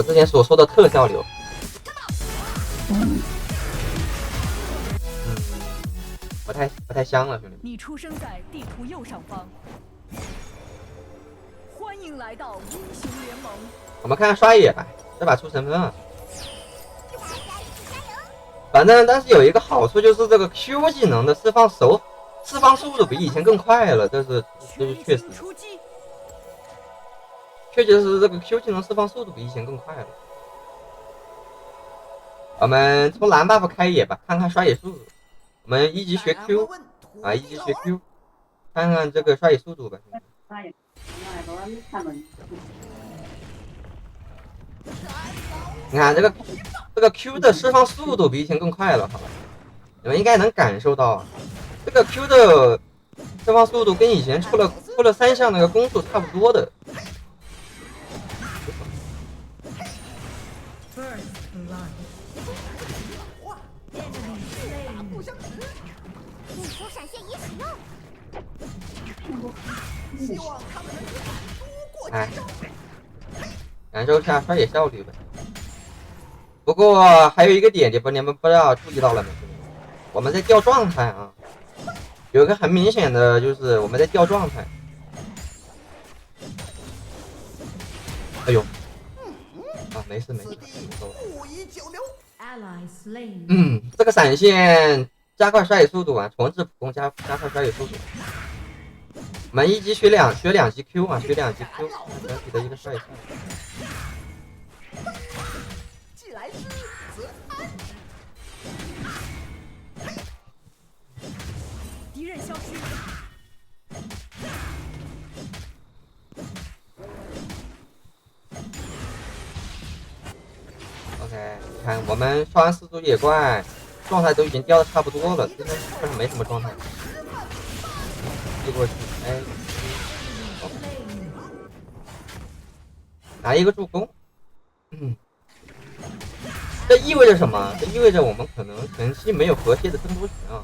我之前所说的特效流。不太香了，兄弟们。你出生在地图右上方，欢迎来到英雄联盟。我们看看刷野吧，这把出神分啊。反正但是有一个好处就是这个 Q 技能的释放速度比以前更快了，这是确实。确实是这个 Q 技能释放速度比以前更快了。我们从蓝 buff 开野吧，看看刷野速度。我们一级学 Q 啊，一级学 Q， 看看这个刷野速度吧。你看这个 Q 的释放速度比以前更快了，好吧？你们应该能感受到，这个 Q 的释放速度跟以前出了3项那个攻速差不多的。哎，感受一下刷野效率呗。不过还有一个点，你们不知道注意到了没？我们在掉状态啊，有一个很明显的就是我们在掉状态。哎呦，啊，没事。这个闪现加快刷野速度啊，重置普攻加快刷野速度。我们一级学两级 Q 啊，学2级 Q， 整体的一个刷野速度。敌人消失。OK， 你看我们刷完4组野怪，状态都已经掉的差不多了，这边基本上没什么状态。接过去，哎，拿一个助攻。这意味着什么？这意味着我们可能前期没有河蟹的争夺权啊！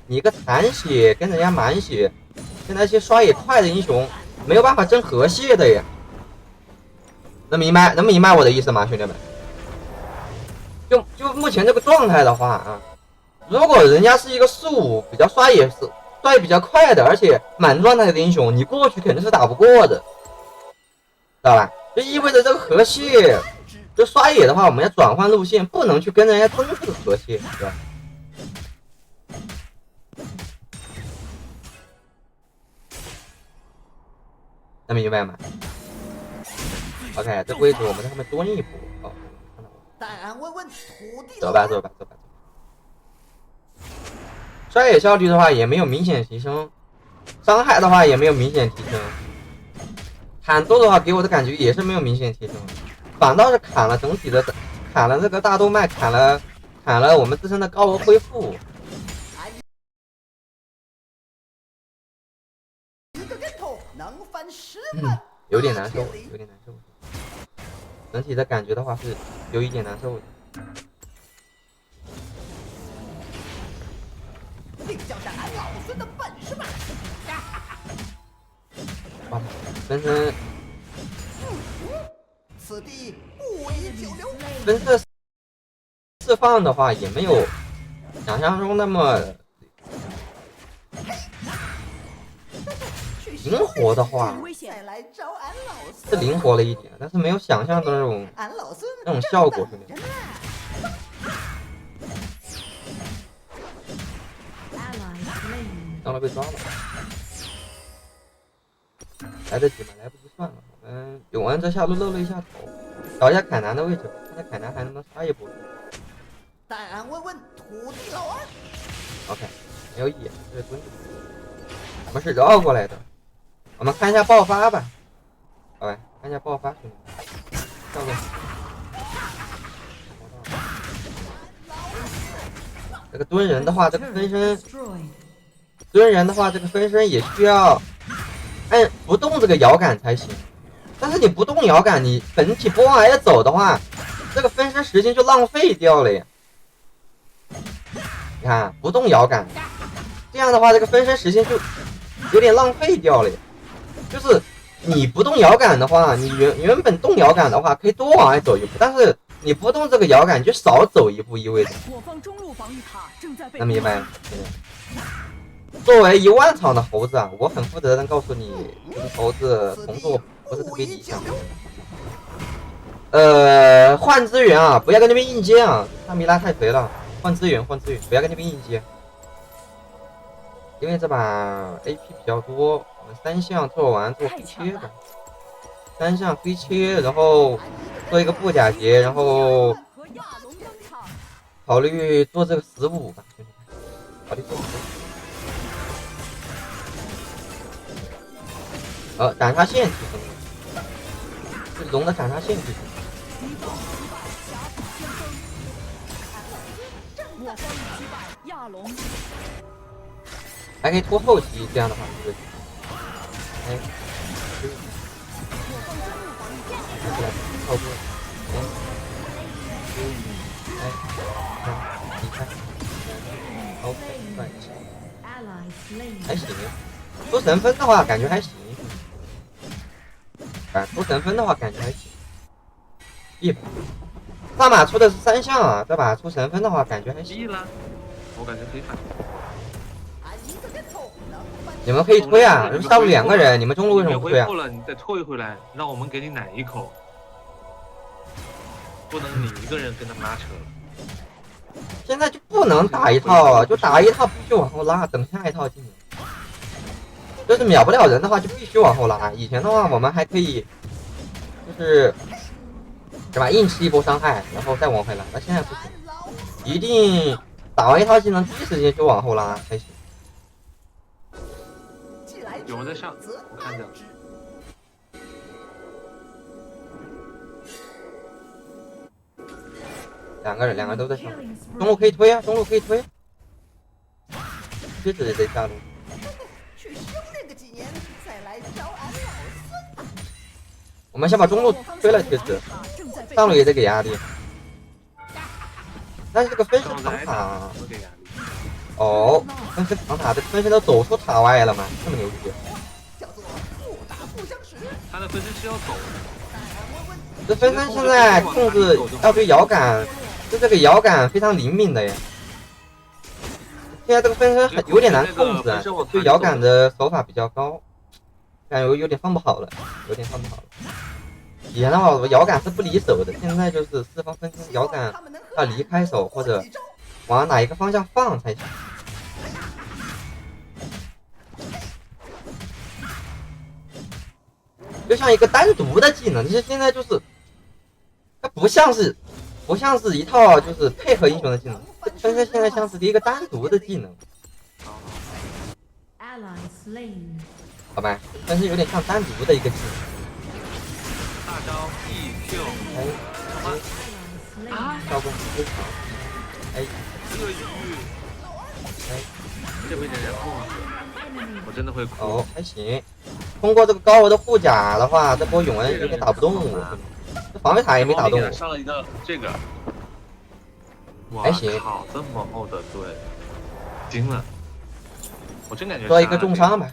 你一个残血跟人家满血，跟那些刷野快的英雄没有办法争河蟹的呀！能明白我的意思吗，兄弟们？就目前这个状态的话啊，如果人家是一个速比较刷野比较快的，而且满状态的英雄，你过去肯定是打不过的，知道吧？就意味着这个河蟹。就刷野的话，我们要转换路线，不能去跟人家争这个河蟹，对吧？能明白吗 ？OK， 这位置我们在后面蹲一步，哦，看到了。走吧。刷野效率的话也没有明显提升，伤害的话也没有明显提升，砍多的话给我的感觉也是没有明显提升。反倒是砍了整体的，砍了这个大动脉，砍了我们自身的高额恢复。有点难受。整体的感觉的话是有一点难受的。哇，分身。分身释放的话也没有想象中那么灵活的话，是灵活了一点，但是没有想象的那种效果，兄弟。当然被抓了，来得及吗？来不及算了。我们永安这下路露了一下头，找一下凯南的位置，看看凯南还能不能杀一波。OK， 没有野，这是蹲着。我们是绕过来的。我们看一下爆发吧，好吧，看一下爆发，兄弟，跳过。这个蹲人的话，这个分身也需要按不动这个摇杆才行。但是你不动摇杆，你本体不往外走的话，这个分身时间就浪费掉了呀。你看不动摇杆，这样的话这个分身时间就有点浪费掉了呀。就是你不动摇杆的话，你原本动摇杆的话可以多往外走一步，但是你不动这个摇杆你就少走一步，意味着。我方中路防御塔正在被能明白吗？作为1万场的猴子啊，我很负责任告诉你，这个猴子同作不是特别理想。换资源啊，不要跟那边硬接啊，他米拉太肥了。换资源，不要跟那边硬接，因为这把 AP 比较多，我们3项做完做黑切的，3项黑切，然后做一个布甲节，然后和亚龙登场。考虑做这个15吧，兄弟们，考虑做15。斩杀线提升了，这龙的斩杀线提升了。我方已击败亚龙。还可以拖后期，这样的话是，哎，看起来操作，你看，OK， 还行，出神分的话感觉还行，出神分的话感觉还行，一把，上把出的是3项啊，这把出神分的话感觉还行。我感觉可以反。你们可以推啊，上路2个人，你们中路为什么不推啊？了，你再推回来，让我们给你奶一口，不能你一个人跟他们拉扯。现在就不能打一套啊，就打一套必须往后拉，等下一套技能。就是秒不了人的话，就必须往后拉。以前的话，我们还可以，就是是吧，硬吃一波伤害，然后再往回拉。那现在不行，一定打完一套技能，第一时间就往后拉才行。有人在上，我看着。两个人都在上，中路可以推啊，中路可以推。蝎子也在下路。去修炼个几年，再来找俺老孙。我们先把中路推了，蝎子，上路也得给压力。但是这个分身挡塔，哦，分身挡塔，这分身都走出塔外了吗？这么牛逼！他的分身是要走的。这分身现在控制要对摇杆，就这个摇杆非常灵敏的呀。现在这个分身有点难控制啊，对摇杆的手法比较高，感觉有点放不好了，以前的话，我摇杆是不离手的，现在就是四方分身摇杆要离开手或者往哪一个方向放才行。就像一个单独的技能，其实现在就是它不像是一套就是配合英雄的技能，分身现在像是一个单独的技能。好吧，分身有点像单独的一个技能。大招 EQ， 效果非常，这被人家控制，我真的会哭。哦，还行。通过这个高额的护甲的话，这波永恩有点打不动我，这防御塔也没打动我。上了一个这个，还行。靠，这么厚的盾，惊了！我真感觉。做一个重伤吧，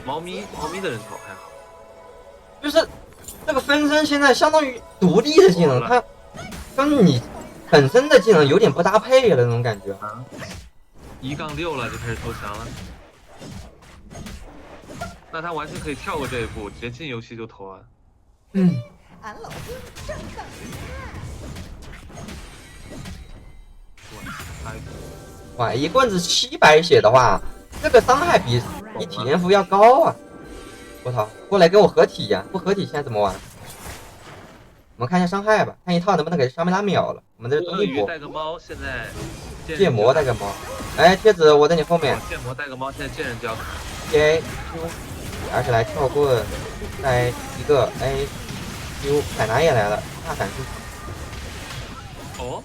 猫咪的人头还好。就是这个分身现在相当于独立的技能，它跟你本身的技能有点不搭配的那种感觉。1-6了就开始投降了，那他完全可以跳过这一步，直接进游戏就投啊。俺老孙正当哇，一棍子700血的话，这个伤害比体验服要高啊！我操，过来跟我合体呀！不合体现在怎么玩？我们看一下伤害吧，看一套能不能给沙梅拉秒了。我们这东西波带个猫，现在剑魔带个猫。哎，贴子，我在你后面。剑魔带个猫，现在见人就要砍。A Q， 而且来跳棍，再一个 A Q， 凯南也来了，大闪现。哦，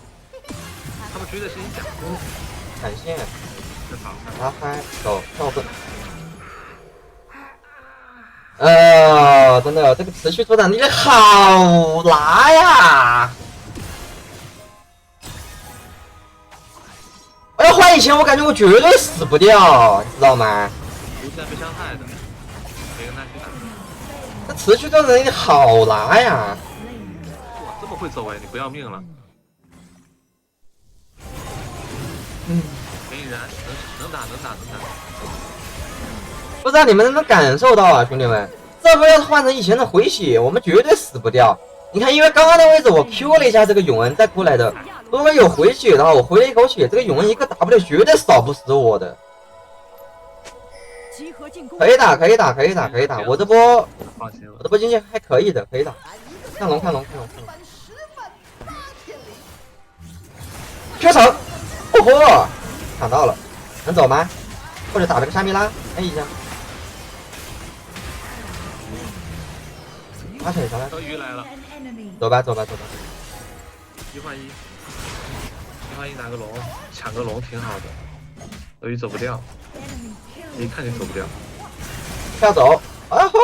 他们追的是你讲闪现，拉开走跳棍。真的，这个持续作战力好拿呀！我要换以前，我感觉我绝对死不掉，你知道吗？无限被伤害的，没跟他去打。这持续作战能力好拿呀！哇，这么会走哎，你不要命了？嗯，给你燃，能打。不知道你们能不能感受到啊，兄弟们，这波要是换成以前的回血，我们绝对死不掉。你看，因为刚刚的位置我 Q 了一下这个永恩再过来的，如果有回血的话，我回了一口血，这个永恩一个 W 绝对扫不死我的。集合进攻。可以打，我这波放心了。经济还可以的，可以打。看龙，Q 城，哦豁，抢到了，能走吗？或者打这个沙弥拉，哎一下。拉扯一下来，鳄鱼来了，走吧。一换一拿个龙，抢个龙挺好的。鳄鱼走不掉，一看就走不掉。要走，啊吼，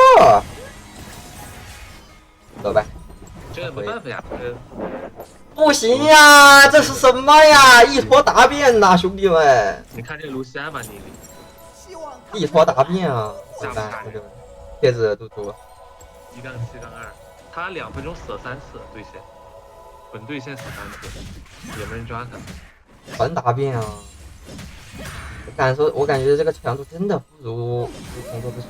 走吧。这个没办法呀，不行呀，这是什么呀？一坨大便呐，兄弟们！你看这个卢锡安吧，你一坨大便啊！怎么办？兄弟们，贴子嘟嘟。1-7-2，他2分钟死了3次对线，本队线死3次，也没人抓他。纯大便啊！我感觉这个强度真的不如工作之前，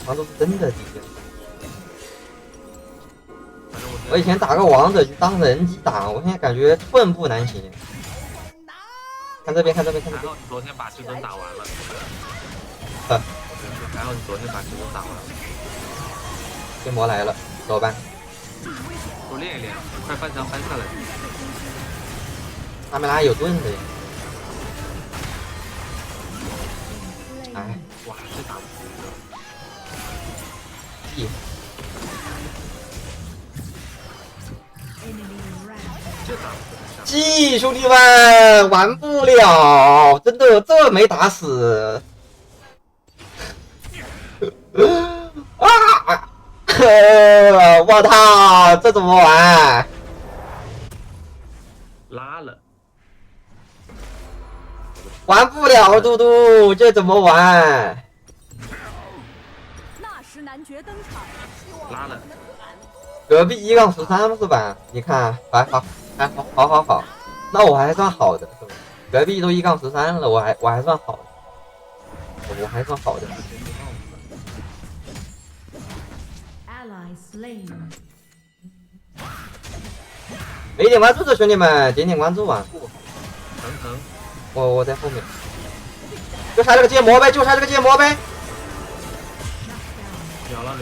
强度是真的低。我以前打个王者就当人机打，我现在感觉寸步难行。看这边。还好你昨天把至尊打完了。还好你昨天把至尊打完了。天魔来了，走吧。多练一练，快翻墙翻下来。他们俩有盾的呀。哎，哇，这打不死。G 兄弟们玩不了，真的这没打死。啊！我操，这怎么玩？拉了，玩不了，嘟嘟，这怎么玩？纳什男爵登场。拉了。隔壁1-13是吧？你看，还好，那我还算好的，是吧？隔壁都1-13了，我还算好的，我还算好的。没点关注的兄弟们，点关注啊！疼，我在后面，就差这个芥末呗，秒了。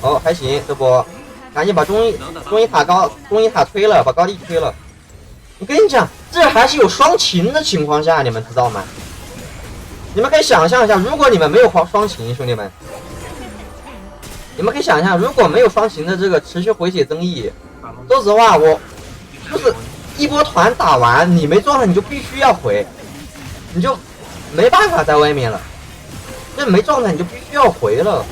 哦，还行，这波赶紧把中一塔推了，把高地推了。我跟你讲，这还是有双琴的情况下，你们知道吗？你们可以想象一下，如果你们没有双琴，兄弟们，你们可以想象，如果没有双琴的这个持续回血增益，说实话，我就是一波团打完，你没状态你就必须要回，你就没办法在外面了。这没状态你就必须要回了。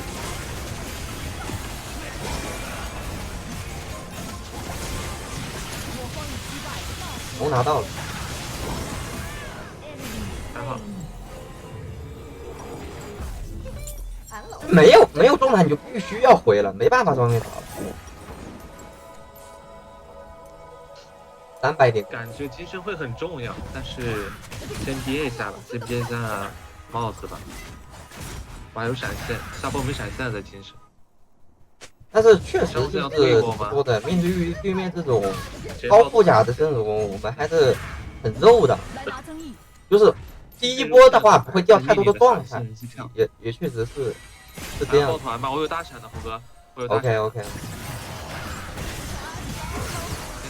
龙拿到了，还好。没有状态你就必须要回了，没办法在外面打了。300点，感觉金身会很重要，但是先憋一下吧，先憋一下帽子吧。我还有闪现，下波没闪现的金身。但是确实就是怎么说的，面对对面这种高护甲的阵容，我们还是很肉的。就是第一波的话不会掉太多的状态，也确实是这样。抱团吧，我有大闪的，虎哥。OK。先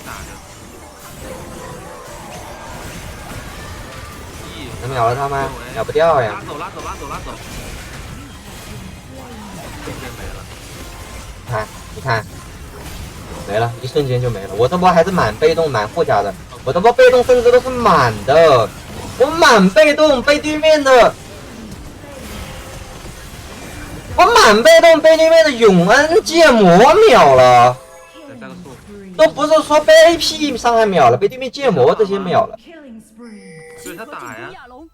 打着。能秒了他吗？秒不掉呀！拉走！瞬间没了。你看，没了，一瞬间就没了。我这波还是满被动、满护甲的，我这波被动甚至都是满的，我满被动被对面的，被对面的永恩芥末秒了。都不是说被 AP 伤害秒了，被对面剑魔这些秒了。对他打呀，亚龙，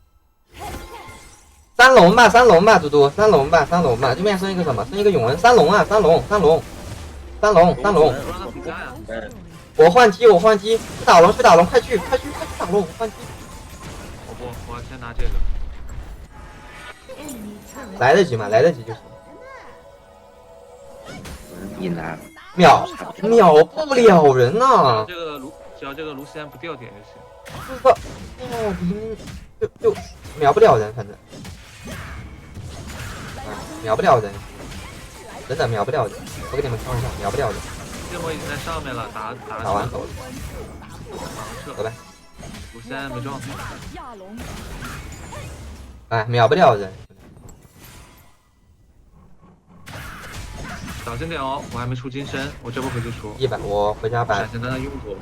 三龙吧，三龙吧，嘟嘟，三龙吧，三龙吧。对面剩一个什么？剩一个永恩，三龙啊，三龙，三龙，三龙，三龙。不让他评价呀。我换机，我换机，去打龙，去打龙，快去，快去，快去打龙，我换机。我不，我要先拿这个。来得及吗？来得及就行。一拿秒不了人呐、只要这个卢锡安不掉点就行。这个就秒不了人，反正秒不了人，真的秒不了人。我给你们看一下，秒不了人。剑魔已经在上面了，打完走了，走呗。卢锡安没状态。亚龙，哎，秒不了人。小心点哦，我还没出金身，我这波回去出。100，我回家摆闪。现刚刚用过。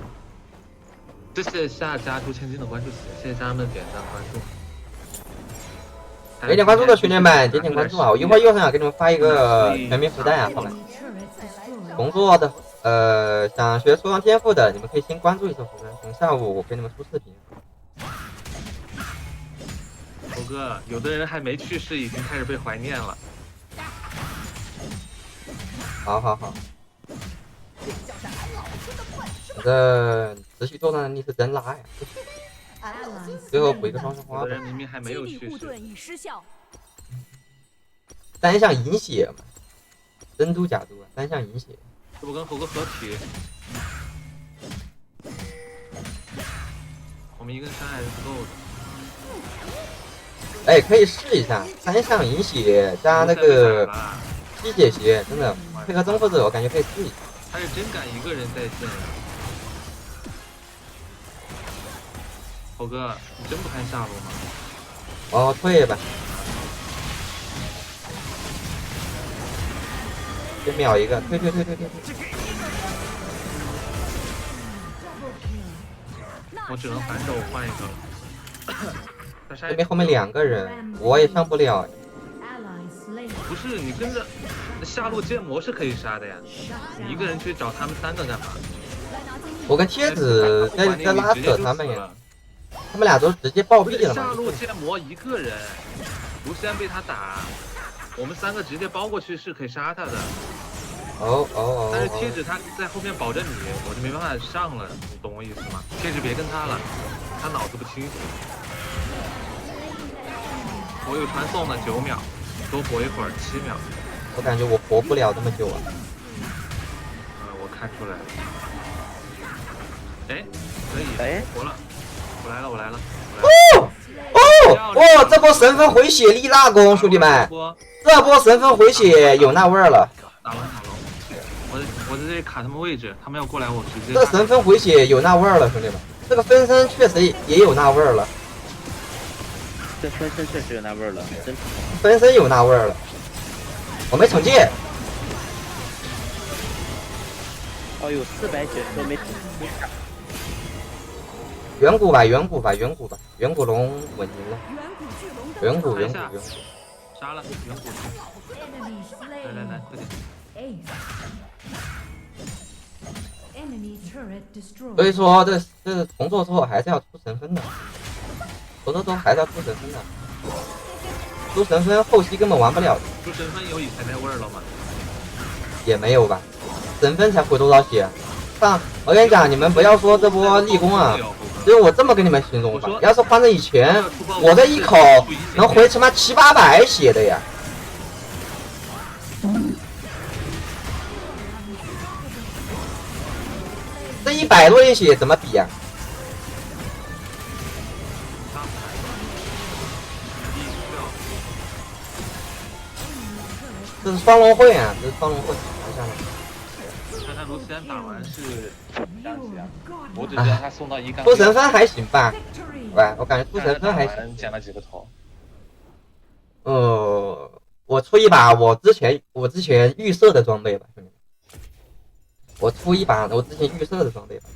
谢谢下家朱千金的关注，谢谢家人们点赞关注。没点关注的兄弟们，点点关注啊！我一会儿右上角给你们发一个全民福袋啊，好吧？工作的想学出装天赋的，你们可以先关注一下福袋，等下午我给你们出视频。猴哥，有的人还没去世，已经开始被怀念了。好好好，我这持续作战能力是真拉呀！最后补一个双生花吧有的人。明明还没有基地去世。护盾已失效，单向饮血嘛，真嘟假嘟啊，单向饮血。这不跟猴哥合体？我们一根伤害是不够的。哎，可以试一下单向饮血加那个吸血鞋，真的配合征服者，我感觉可以试一下。他是真敢一个人在线。猴哥，你真不看下路吗？哦，退吧，先秒一个，退。我只能反手换一个了。这边后面2个人，我也上不了。不是你跟着下路剑魔是可以杀的呀，你一个人去找他们3个干嘛？我跟贴子在拉扯他们呀，他们俩都直接暴毙了下嘛。路剑魔一个人，卢锡安被他打，我们3个直接包过去是可以杀他的。但是贴纸他在后面保着你，我就没办法上了，你懂我意思吗？贴纸别跟他了，他脑子不清醒。我有传送的9秒，多活一会儿7秒。我感觉我活不了这么久啊。我看出来了。哎，可以，哎，活了，我来了。哦，这波神分回血力大功，兄弟们，这波神分回血有那味儿了。打龙，我在这里卡他们位置，他们要过来我直接。这神分回血有那味儿了，兄弟们，这个分身确实也有那味儿了。这分身确实有那味儿了，真分身有那味儿了。我没惩戒。哦，有490都没远古吧，远古龙稳赢了。远古。杀了远古。来，快点。所以说这重做之后还是要出神分的，重做之后还是要出神分的。出神分后期根本玩不了的。出神分有以前那味儿了吗？也没有吧，神分才回多少血？我跟你讲，你们不要说这波立功啊，只有我这么跟你们形容吧。要是换成以前，我这一口能回他妈700-800血的呀。这100多点血怎么比呀？这是双龙会啊，这是双龙会。看卢锡安打完是降级啊，我只知道他送到1杠。出神分还行吧，我感觉出神分还行。捡了几个头。我出一把我之前预设的装备吧，兄弟们。我出一把我之前预设的装备吧，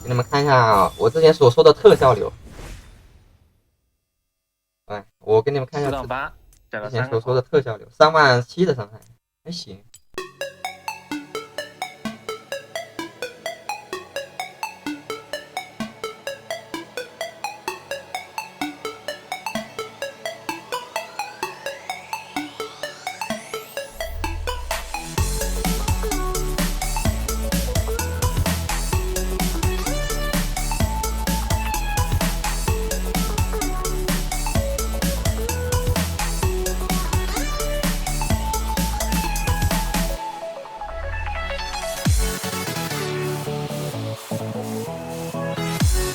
给你们看一下我之前所说的特效流。我给你们看一下4杠8，捡了之前3个所说的特效流，37000的伤害，还行。